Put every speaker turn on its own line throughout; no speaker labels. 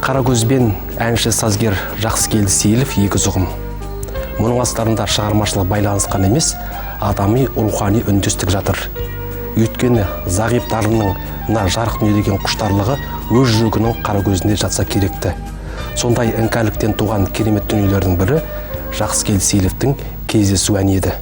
Қаракөзбен әнші сазгер Жақсыкелді Сейілов екі ұғым. Мұның астарында шығармашылық байланысқан емес, адами рухани үндестік жатыр. Өйткені зағип дарынның мына жарық дүниедегі құштарлығы өз жүрегінің Қаракөзінде жатса керекті. Сондай іңкәрліктен туған керемет дүниелердің бірі Жақсыкелді Сейіловтің кездесу әні еді.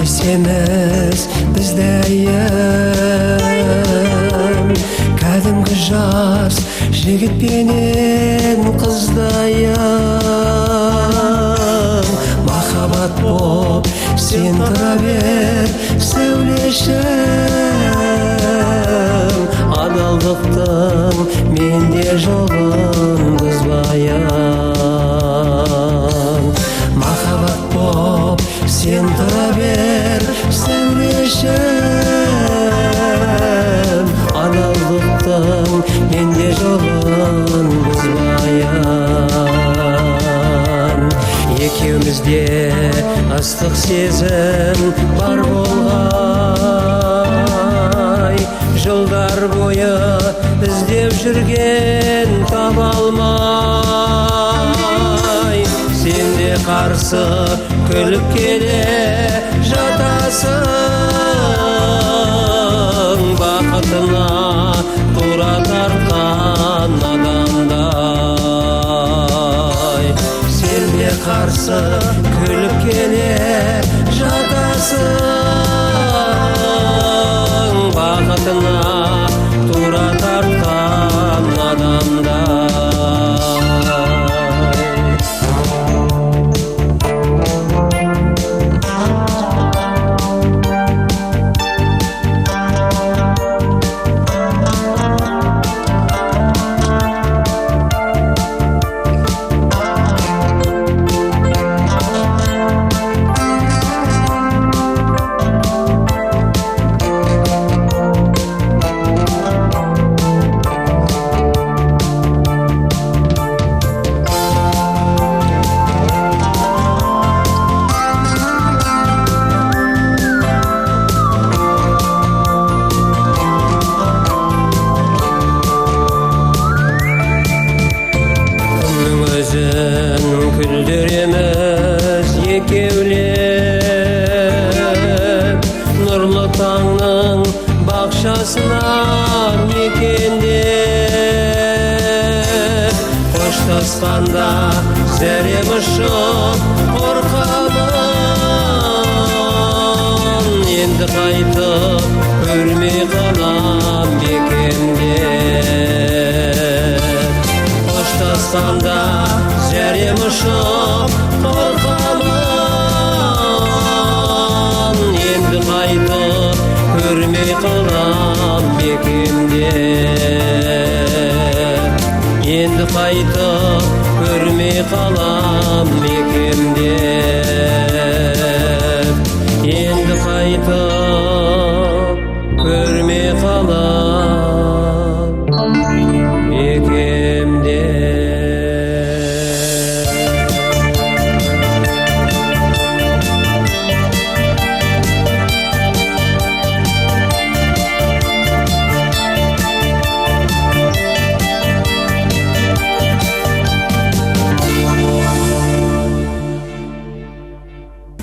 Жүздесеміз біздейім, кәдімгі жас жігітпенен қыздайым. Махаббат боп сен тұра бер, сәулешім, адалдықтың менде жолын бұзбайын. Махаббат боп сен тұра бер, сәулешім, адалдықтың менде жолын бұзбайын. Екеумізде ыстық сезім бар болғай, жылдар бойы іздеп жүрген таба алмай. Сен де қарсы күліп келе жатасың, бақытына тура тартқан адамдай. Сен де қарсы күліп келе жатасың, бақытына тура тартқан адамдай. Күлдіреміз екеулеп, нұрлы таңның бақшасына мекендеп. Қоштасқанда зәрем ұшып қорқамын, енді қайтып көрмей қалам мекендеп. Қоштасқанда зәрем ұшып қорқамын, енді қайтып көрмей қалам мекемдеп. Енді қайтып көрмей қалам мекемдеп.